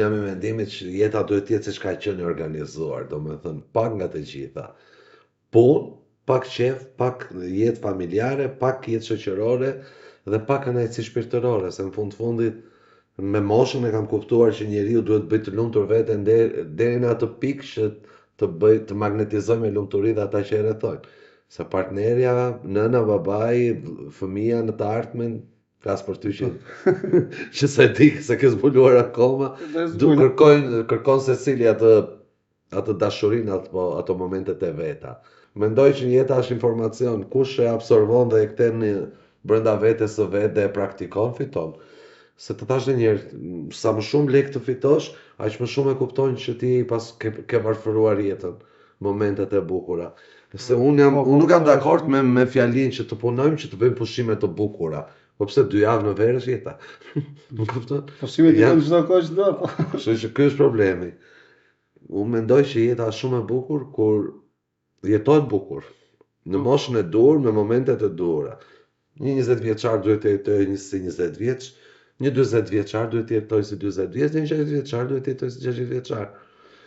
Unë jam i mendimit që jeta duhet të jetë siç ka qenë organizuar, domethënë pak nga të gjitha. Punë, pak qef, pak jetë familjare, pak jetë shoqërore dhe pak kënaqësi shpirtërore, se në fund fundit me moshën e kam kuptuar që njeriu duhet bëj të lumtur veten deri në atë pikë që të magnetizoj me lumturi dhe ata që e rrethojnë. Se partnerja, nëna, babai, fëmia në të ardhmen, flas për ty që se di se ke zbuluar akoma, kërkon secili atë dashurinë, ato momentet e veta. Mendoj që jeta është informacion, kush e absorbon dhe e kthen brenda vetes së vet dhe e praktikon, fiton. Se të thash njëherë, sa më shumë lek të fitosh, aq më shumë e kupton që ti pas ke varfëruar jetën, momentet e bukura. Se unë nuk jam dakord me fjalinë që të punojmë që të bëjmë pushime të bukura. Po pse 2 javë në verë është jeta? Më kupton? Pushimet janë çdo kohë çdo. Kështu që ky është problemi. Unë mendoj që jeta është shumë e bukur kur jetohet bukur. Në moshën e dur, me momentet e dura. Një 20 vjeçar duhet të jetojë një si 20 vjeç, një 40 vjeçar duhet të jetojë si 40 vjeç, një 60 vjeçar duhet të jetojë si 60 vjeçar.